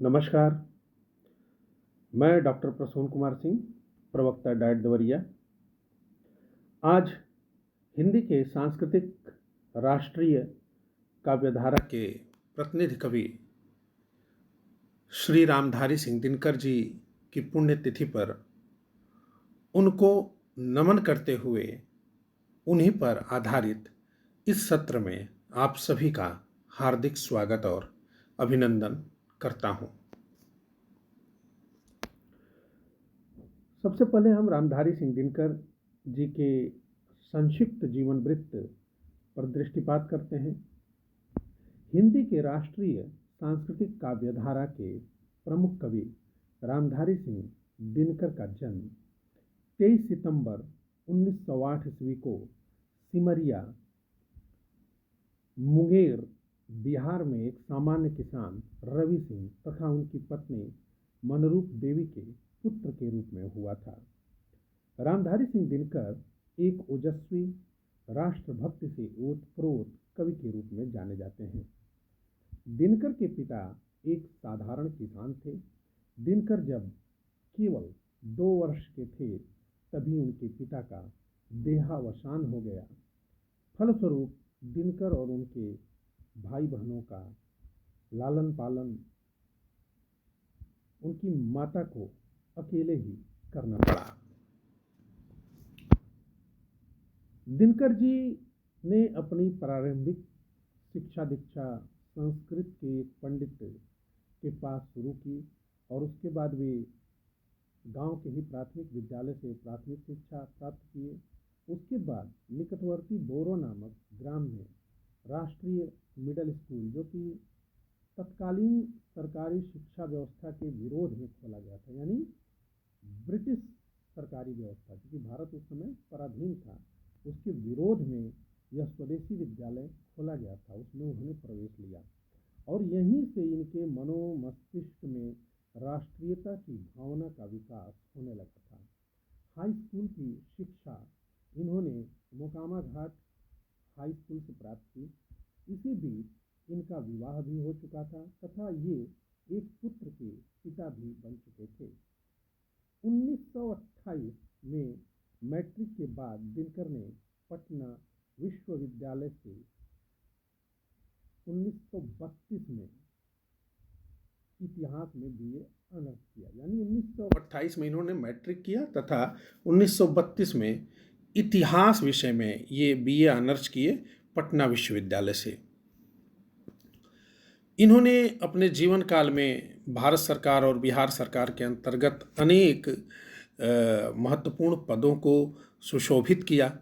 नमस्कार, मैं डॉक्टर प्रसून कुमार सिंह, प्रवक्ता डाइट देवरिया। आज हिंदी के सांस्कृतिक राष्ट्रीय काव्यधारा के प्रतिनिधि कवि श्री रामधारी सिंह दिनकर जी की पुण्यतिथि पर उनको नमन करते हुए उन्हीं पर आधारित इस सत्र में आप सभी का हार्दिक स्वागत और अभिनंदन करता हूं। सबसे पहले हम रामधारी सिंह दिनकर जी के संक्षिप्त जीवन वृत्त पर दृष्टिपात करते हैं। हिंदी के राष्ट्रीय सांस्कृतिक काव्यधारा के प्रमुख कवि रामधारी सिंह दिनकर का जन्म 23 सितंबर 1908 ईस्वी को सिमरिया, मुंगेर, बिहार में एक सामान्य किसान रवि सिंह तथा उनकी पत्नी मनरूप देवी के पुत्र के रूप में हुआ था। रामधारी सिंह दिनकर एक ओजस्वी, राष्ट्रभक्ति से ओतप्रोत कवि के रूप में जाने जाते हैं। दिनकर के पिता एक साधारण किसान थे। दिनकर जब केवल 2 वर्ष के थे तभी उनके पिता का देहावसान हो गया। फलस्वरूप दिनकर और उनके भाई बहनों का लालन पालन उनकी माता को अकेले ही करना पड़ा। दिनकर जी ने अपनी प्रारंभिक शिक्षा दीक्षा संस्कृत के एक पंडित के पास शुरू की और उसके बाद वे गांव के ही प्राथमिक विद्यालय से प्राथमिक शिक्षा प्राप्त किए। उसके बाद निकटवर्ती बोरो नामक ग्राम में राष्ट्रीय मिडिल स्कूल, जो कि तत्कालीन सरकारी शिक्षा व्यवस्था के विरोध में खोला गया था, यानी ब्रिटिश सरकारी व्यवस्था, क्योंकि भारत उस समय पराधीन था, उसके विरोध में यह स्वदेशी विद्यालय खोला गया था। उसमें उन्होंने प्रवेश लिया और यहीं से इनके मनोमस्तिष्क में राष्ट्रीयता की भावना का विकास होने लगा था। हाई स्कूल की शिक्षा इन्होंने मोकामा घाट हाई स्कूल से प्राप्त की। इसी बीच इनका विवाह भी हो चुका था तथा ये एक पुत्र के पिता भी बन चुके थे। 1928 में मैट्रिक के बाद दिनकर ने पटना विश्वविद्यालय से 1932 में इतिहास में बीए ऑनर्स किया, यानी 1928 में इन्होंने मैट्रिक किया तथा 1932 में इतिहास विषय में ये बीए ऑनर्स किए पटना विश्वविद्यालय से। इन्होंने अपने जीवन काल में भारत सरकार और बिहार सरकार के अंतर्गत अनेक महत्वपूर्ण पदों को सुशोभित किया,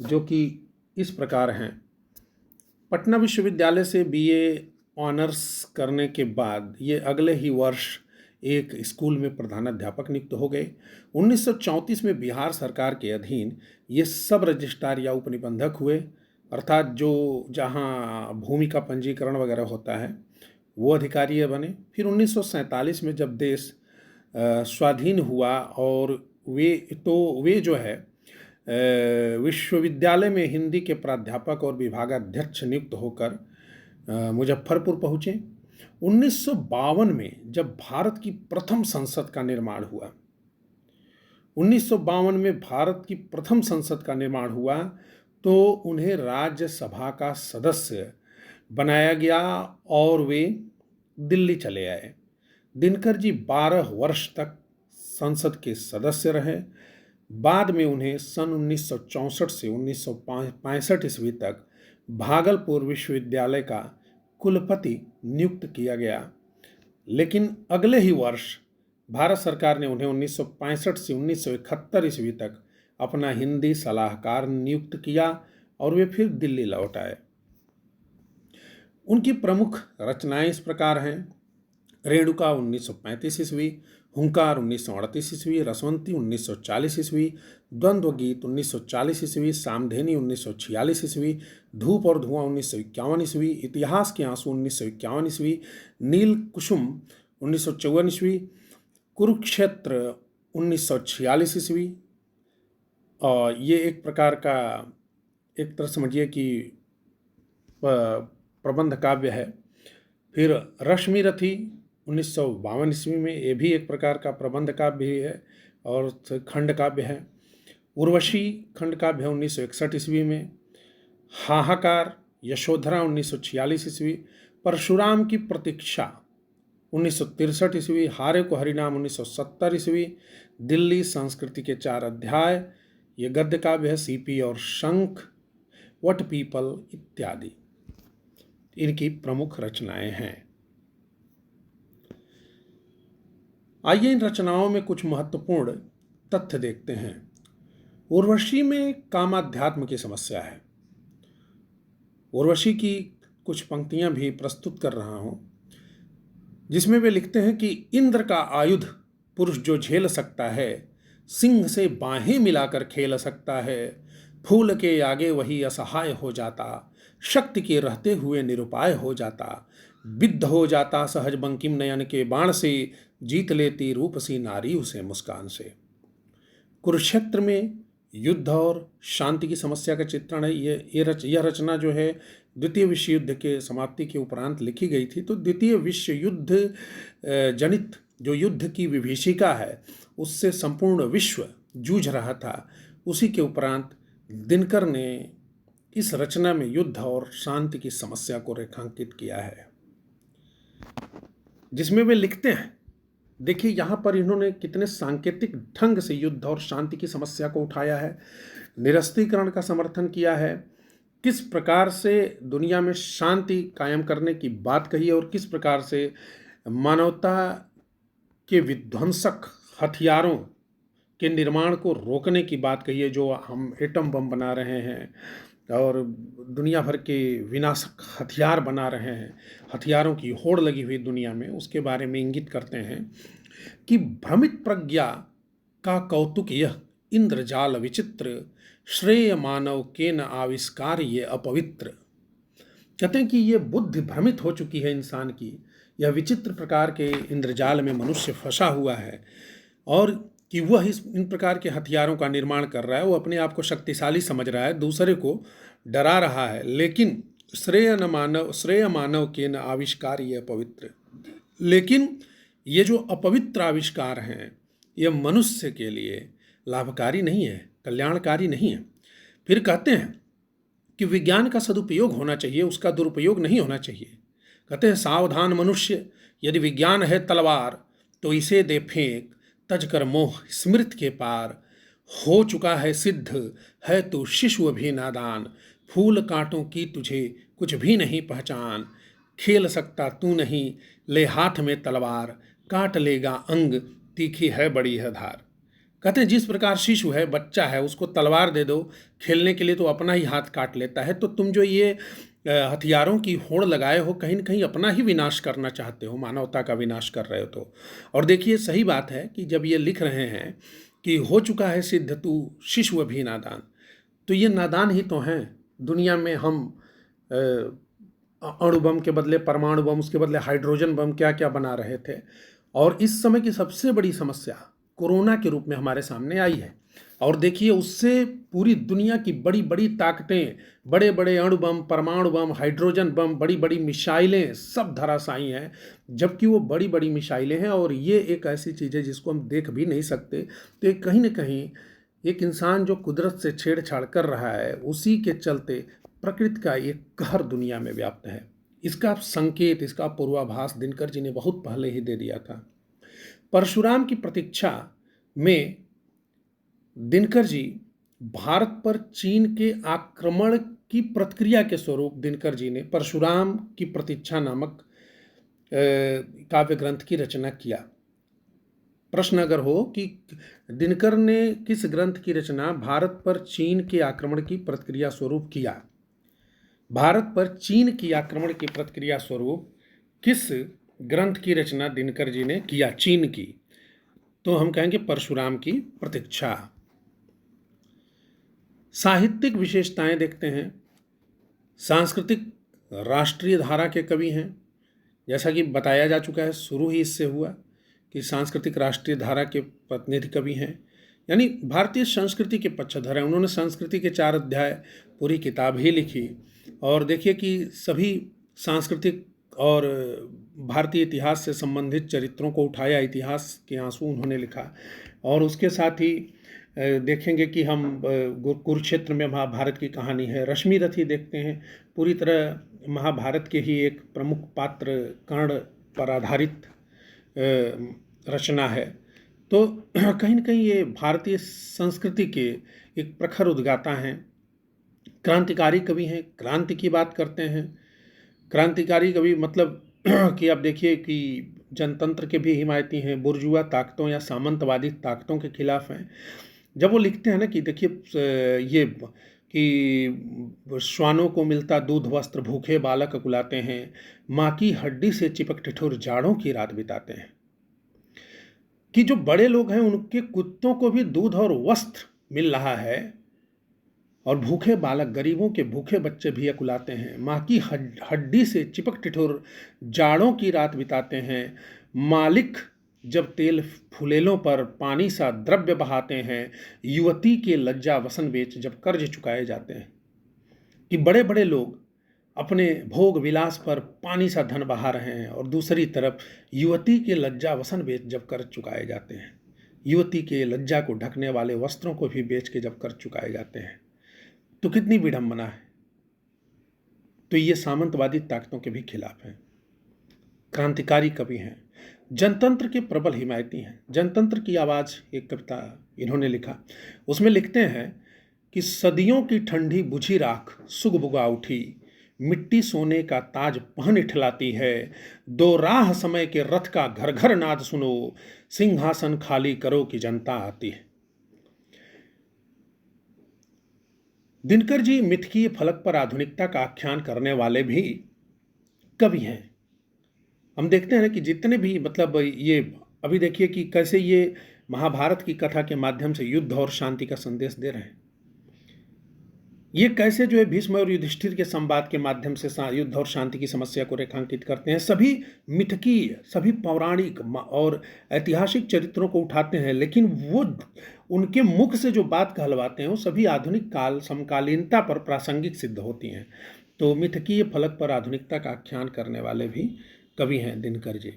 जो कि इस प्रकार हैं। पटना विश्वविद्यालय से बीए ऑनर्स करने के बाद ये अगले ही वर्ष एक स्कूल में प्रधानाध्यापक नियुक्त हो गए। 1934 में बिहार सरकार के अधीन ये सब रजिस्ट्रार या उपनिबंधक हुए, अर्थात जो जहाँ भूमि का पंजीकरण वगैरह होता है वो अधिकारी बने। फिर 1947 में जब देश स्वाधीन हुआ और वे जो है विश्वविद्यालय में हिंदी के प्राध्यापक और विभागाध्यक्ष नियुक्त होकर मुजफ्फरपुर पहुँचे। 1952 में जब भारत की प्रथम संसद का निर्माण हुआ, 1952 में भारत की प्रथम संसद का निर्माण हुआ तो उन्हें राज्यसभा का सदस्य बनाया गया और वे दिल्ली चले आए। दिनकर जी 12 वर्ष तक संसद के सदस्य रहे। बाद में उन्हें सन 1964 से 1965 ईस्वी तक भागलपुर विश्वविद्यालय का कुलपति नियुक्त किया गया, लेकिन अगले ही वर्ष भारत सरकार ने उन्हें 1965 से 1971 ईस्वी तक अपना हिंदी सलाहकार नियुक्त किया और वे फिर दिल्ली लौट आए। उनकी प्रमुख रचनाएं इस प्रकार हैं: रेणुका 1935 ईस्वी, हुंकार 1938 ईस्वी, रसवंती 1940 ईस्वी, द्वंद्व गीत 1940 ईस्वी, सामधेनी 1946 ईस्वी, धूप और धुआं 1951 ईस्वी, इतिहास के आंसू 1951 ईस्वी, नील कुसुम 1954 ईस्वी, कुरुक्षेत्र 1946 ईस्वी। और ये एक प्रकार का, एक तरह समझिए कि प्रबंध काव्य है। फिर रश्मि रथी 1952 ईस्वी में, ये भी एक प्रकार का प्रबंध काव्य ही है और खंड काव्य है। उर्वशी खंड काव्य है 1961 ईस्वी में। हाहाकार यशोधरा 1946 ईस्वी। परशुराम की प्रतीक्षा 1963 ईस्वी। हारे को हरिनाम 1970 ईस्वी। दिल्ली संस्कृति के 4 अध्याय, ये गद्य काव्य है। सीपी और शंख, वट पीपल इत्यादि इनकी प्रमुख रचनाएं हैं। आइए इन रचनाओं में कुछ महत्वपूर्ण तथ्य देखते हैं। उर्वशी में कामाध्यात्म की समस्या है। उर्वशी की कुछ पंक्तियां भी प्रस्तुत कर रहा हूं, जिसमें वे लिखते हैं कि इंद्र का आयुध पुरुष जो झेल सकता है, सिंह से बाहें मिलाकर खेल सकता है, फूल के आगे वही असहाय हो जाता, शक्ति के रहते हुए निरुपाय हो जाता, विद्ध हो जाता सहज बंकिम नयन के बाण से, जीत लेती रूपसी नारी उसे मुस्कान से। कुरुक्षेत्र में युद्ध और शांति की समस्या का चित्रण है। यह रचना जो है द्वितीय विश्व युद्ध के समाप्ति के उपरांत लिखी गई थी। तो द्वितीय विश्व युद्ध जनित जो युद्ध की विभीषिका है, उससे संपूर्ण विश्व जूझ रहा था। उसी के उपरांत दिनकर ने इस रचना में युद्ध और शांति की समस्या को रेखांकित किया है, जिसमें वे लिखते हैं, देखिए यहाँ पर इन्होंने कितने सांकेतिक ढंग से युद्ध और शांति की समस्या को उठाया है, निरस्त्रीकरण का समर्थन किया है, किस प्रकार से दुनिया में शांति कायम करने की बात कही है और किस प्रकार से मानवता के विध्वंसक हथियारों के निर्माण को रोकने की बात कही है, जो हम एटम बम बना रहे हैं और दुनिया भर के विनाशक हथियार बना रहे हैं, हथियारों की होड़ लगी हुई दुनिया में, उसके बारे में इंगित करते हैं कि भ्रमित प्रज्ञा का कौतुक यह इंद्रजाल विचित्र, श्रेय मानव के न आविष्कार ये अपवित्र। कहते हैं कि ये बुद्धि भ्रमित हो चुकी है इंसान की, यह विचित्र प्रकार के इंद्रजाल में मनुष्य फंसा हुआ है और कि वह इन प्रकार के हथियारों का निर्माण कर रहा है, वो अपने आप को शक्तिशाली समझ रहा है, दूसरे को डरा रहा है, लेकिन श्रेय मानव के न आविष्कार ये अपवित्र। लेकिन ये जो अपवित्र आविष्कार हैं, ये मनुष्य के लिए लाभकारी नहीं है, कल्याणकारी नहीं है। फिर कहते हैं कि विज्ञान का सदुपयोग होना चाहिए, उसका दुरुपयोग नहीं होना चाहिए। कहते हैं सावधान मनुष्य, यदि विज्ञान है तलवार तो इसे दे फेंक, तज कर मोह स्मृत के पार, हो चुका है सिद्ध है तू शिशु भी नादान, फूल कांटों की तुझे कुछ भी नहीं पहचान, खेल सकता तू नहीं ले हाथ में तलवार, काट लेगा अंग तीखी है बड़ी है धार। कहते हैं जिस प्रकार शिशु है, बच्चा है, उसको तलवार दे दो खेलने के लिए तो अपना ही हाथ काट लेता है। तो तुम जो ये हथियारों की होड़ लगाए हो, कहीं न कहीं अपना ही विनाश करना चाहते हो, मानवता का विनाश कर रहे हो। तो और देखिए सही बात है कि जब ये लिख रहे हैं कि हो चुका है सिद्ध तू शिशु भी नादान, तो ये नादान ही तो हैं। दुनिया में हम अणु बम के बदले परमाणु बम, उसके बदले हाइड्रोजन बम, क्या क्या बना रहे थे। और इस समय की सबसे बड़ी समस्या कोरोना के रूप में हमारे सामने आई है। और देखिए उससे पूरी दुनिया की बड़ी बड़ी ताकतें, बड़े बड़े अणु बम, परमाणु बम, हाइड्रोजन बम, बड़ी बड़ी मिसाइलें सब धराशायी हैं, जबकि वो बड़ी बड़ी मिसाइलें हैं और ये एक ऐसी चीज़ है जिसको हम देख भी नहीं सकते। तो कहीं ना कहीं एक इंसान जो कुदरत से छेड़छाड़ कर रहा है, उसी के चलते प्रकृति का एक कहर दुनिया में व्याप्त है। इसका संकेत, इसका पूर्वाभास दिनकर जी ने बहुत पहले ही दे दिया था। परशुराम की प्रतीक्षा में दिनकर जी भारत पर चीन के आक्रमण की प्रतिक्रिया के स्वरूप दिनकर जी ने परशुराम की प्रतीक्षा नामक काव्य ग्रंथ की रचना किया। प्रश्न अगर हो कि दिनकर ने किस ग्रंथ की रचना भारत पर चीन के आक्रमण की प्रतिक्रिया स्वरूप किया, भारत पर चीन की आक्रमण की प्रतिक्रिया स्वरूप किस ग्रंथ की रचना दिनकर जी ने किया चीन की, तो हम कहेंगे परशुराम की प्रतीक्षा। साहित्यिक विशेषताएं देखते हैं। सांस्कृतिक राष्ट्रीय धारा के कवि हैं, जैसा कि बताया जा चुका है, शुरू ही इससे हुआ कि सांस्कृतिक राष्ट्रीय धारा के प्रतिनिधि कवि हैं, यानी भारतीय संस्कृति के पक्षधर हैं। उन्होंने संस्कृति के 4 अध्याय पूरी किताब ही लिखी। और देखिए कि सभी सांस्कृतिक और भारतीय इतिहास से संबंधित चरित्रों को उठाया, इतिहास के आंसू उन्होंने लिखा। और उसके साथ ही देखेंगे कि हम कुरुक्षेत्र में महाभारत की कहानी है, रश्मि रथी देखते हैं, पूरी तरह महाभारत के ही एक प्रमुख पात्र कर्ण पर आधारित रचना है। तो कहीं न कहीं ये भारतीय संस्कृति के एक प्रखर उद्गाता हैं, क्रांतिकारी कवि हैं, क्रांति की बात करते हैं। क्रांतिकारी कवि मतलब कि आप देखिए कि जनतंत्र के भी हिमायती हैं, बुर्जुआ ताकतों या सामंतवादी ताकतों के खिलाफ हैं। जब वो लिखते हैं ना कि देखिए ये कि श्वानों को मिलता दूध वस्त्र, भूखे बालक कुलाते हैं, माँ की हड्डी से चिपक ठिठुर जाड़ों की रात बिताते हैं, कि जो बड़े लोग हैं उनके कुत्तों को भी दूध और वस्त्र मिल रहा है और भूखे बालक, गरीबों के भूखे बच्चे भी अकुलाते हैं, माँ की हड्डी से चिपक ठिठुर जाड़ों की रात बिताते हैं। मालिक जब तेल फुलेलों पर पानी सा द्रव्य बहाते हैं, युवती के लज्जा वसन बेच जब कर्ज चुकाए जाते हैं। कि बड़े बड़े लोग अपने भोग विलास पर पानी सा धन बहा रहे हैं और दूसरी तरफ युवती के लज्जा वसन बेच जब कर्ज चुकाए जाते हैं, युवती के लज्जा को ढकने वाले वस्त्रों को भी बेच के जब कर्ज चुकाए जाते हैं, तो कितनी विडंबना है। तो ये सामंतवादी ताकतों के भी खिलाफ हैं, क्रांतिकारी कवि हैं, जनतंत्र के प्रबल हिमायती हैं। जनतंत्र की आवाज़ एक कविता इन्होंने लिखा, उसमें लिखते हैं कि सदियों की ठंडी बुझी राख सुगबुगा उठी, मिट्टी सोने का ताज पहन इठलाती है, दो राह समय के रथ का घर घर नाद सुनो, सिंहासन खाली करो कि जनता आती है। दिनकर जी मिथकीय फलक पर आधुनिकता का आख्यान करने वाले भी कवि हैं। हम देखते हैं कि जितने भी मतलब ये अभी देखिए कि कैसे ये महाभारत की कथा के माध्यम से युद्ध और शांति का संदेश दे रहे हैं। ये कैसे जो है भीष्म और युधिष्ठिर के संवाद के माध्यम से युद्ध और शांति की समस्या को रेखांकित करते हैं। सभी मिथकीय, सभी पौराणिक और ऐतिहासिक चरित्रों को उठाते हैं, लेकिन वो उनके मुख से जो बात कहलवाते हैं वो सभी आधुनिक काल समकालीनता पर प्रासंगिक सिद्ध होती हैं। तो मिथकीय फलक पर आधुनिकता का आख्यान करने वाले भी कवि हैं दिनकर जी।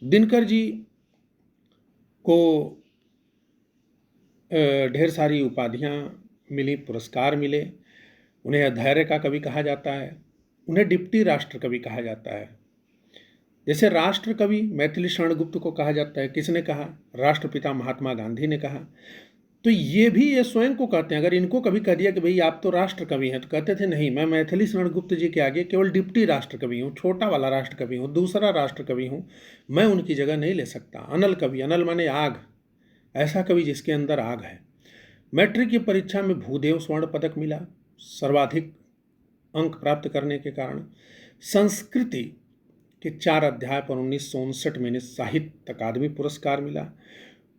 दिनकर जी को ढेर सारी उपाधियां मिली, पुरस्कार मिले। उन्हें धैर्य का कवि कहा जाता है, उन्हें डिप्टी राष्ट्र कवि कहा जाता है। जैसे राष्ट्र कवि मैथिली शरण गुप्त को कहा जाता है, किसने कहा? राष्ट्रपिता महात्मा गांधी ने कहा। तो ये भी ये स्वयं को कहते हैं। अगर इनको कभी कह दिया कि भाई आप तो राष्ट्र कवि हैं, तो कहते थे नहीं, मैं मैथिली शरण गुप्त जी के आगे केवल डिप्टी राष्ट्र कवि हूँ, छोटा वाला राष्ट्र कवि हूँ, दूसरा राष्ट्र कवि हूँ, मैं उनकी जगह नहीं ले सकता। अनल कवि, अनल माने आग, ऐसा कवि जिसके अंदर आग है। मैट्रिक की परीक्षा में भूदेव स्वर्ण पदक मिला, सर्वाधिक अंक प्राप्त करने के कारण। संस्कृति के 4 अध्याय पर 1959 में साहित्य अकादमी पुरस्कार मिला।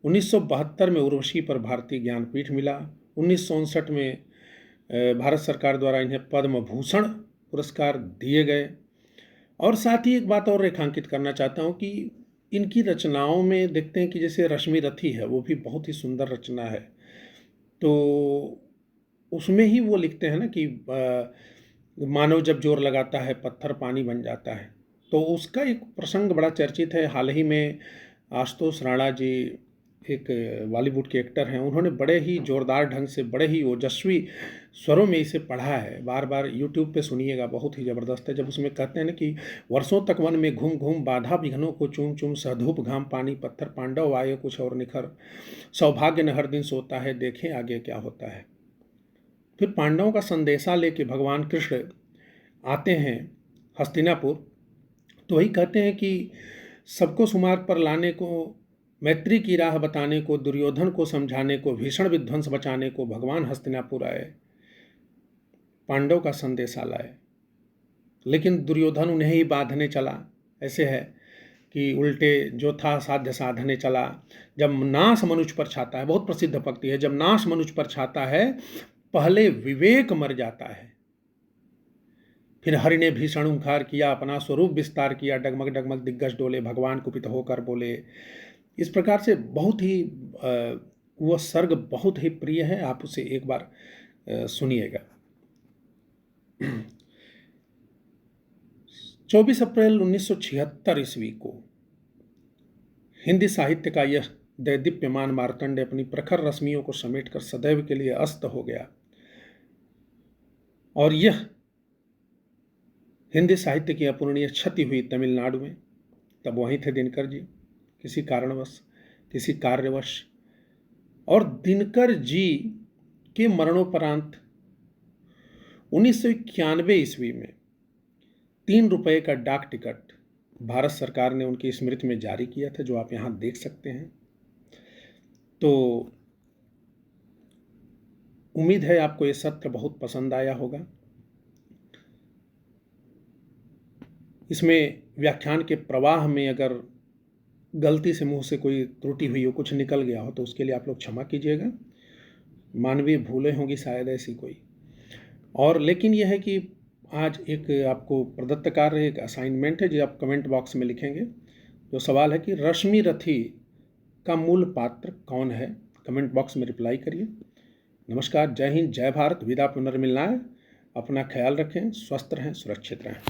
1972 में उर्वशी पर भारतीय ज्ञानपीठ मिला। 1959 में भारत सरकार द्वारा इन्हें पद्म भूषण पुरस्कार दिए गए। और साथ ही एक बात और रेखांकित करना चाहता हूँ कि इनकी रचनाओं में देखते हैं कि जैसे रश्मि रथी है, वो भी बहुत ही सुंदर रचना है। तो उसमें ही वो लिखते हैं ना कि मानव जब जोर लगाता है पत्थर पानी बन जाता है। तो उसका एक प्रसंग बड़ा चर्चित है। हाल ही में आशुतोष राणा जी एक बॉलीवुड के एक्टर हैं, उन्होंने बड़े ही जोरदार ढंग से, बड़े ही ओजस्वी स्वरों में इसे पढ़ा है। बार बार यूट्यूब पे सुनिएगा, बहुत ही ज़बरदस्त है। जब उसमें कहते हैं ना कि वर्षों तक वन में घूम घूम बाधा विघ्नों को चूम चूम, सहधूप घाम पानी पत्थर पांडव आए कुछ और निखर, सौभाग्य न हर दिन सोता है, देखें आगे क्या होता है। फिर पांडवों का संदेशा लेके भगवान कृष्ण आते हैं हस्तिनापुर, तो वही कहते हैं कि सबको सुमार्ग पर लाने को, मैत्री की राह बताने को, दुर्योधन को समझाने को, भीषण विध्वंस बचाने को भगवान हस्तिनापुर आए, पांडव का संदेशा लाए। लेकिन दुर्योधन उन्हें ही बांधने चला। ऐसे है कि उल्टे जो था साध्य साधने चला। जब नाश मनुष्य पर छाता है, बहुत प्रसिद्ध पंक्ति है, जब नाश मनुष्य पर छाता है पहले विवेक मर जाता है। फिर हरि ने भीषण हुंकार किया, अपना स्वरूप विस्तार किया, डगमग डगमग दिग्गज डोले, भगवान कुपित होकर बोले। इस प्रकार से बहुत ही वह सर्ग बहुत ही प्रिय है, आप उसे एक बार सुनिएगा। 24 अप्रैल 1976 ईस्वी को हिंदी साहित्य का यह दैदीप्यमान मार्तंड अपनी प्रखर रश्मियों को समेटकर सदैव के लिए अस्त हो गया। और यह हिंदी साहित्य की अपूरणीय क्षति हुई तमिलनाडु में। तब वहीं थे दिनकर जी, किसी कारणवश, किसी कार्यवश। और दिनकर जी के मरणोपरांत 1991 ईस्वी में 3 रुपये का डाक टिकट भारत सरकार ने उनकी स्मृति में जारी किया था, जो आप यहाँ देख सकते हैं। तो उम्मीद है आपको ये सत्र बहुत पसंद आया होगा। इसमें व्याख्यान के प्रवाह में अगर गलती से मुंह से कोई त्रुटि हुई हो, कुछ निकल गया हो, तो उसके लिए आप लोग क्षमा कीजिएगा। मानवीय भूलें होंगी शायद ऐसी कोई। और लेकिन यह है कि आज एक आपको प्रदत्त कार्य, एक असाइनमेंट है जो आप कमेंट बॉक्स में लिखेंगे। जो सवाल है कि रश्मि रथी का मूल पात्र कौन है, कमेंट बॉक्स में रिप्लाई करिए। नमस्कार, जय हिंद, जय भारत, विदा पुनर्मिलनाय। अपना ख्याल रखें, स्वस्थ रहें, सुरक्षित रहें।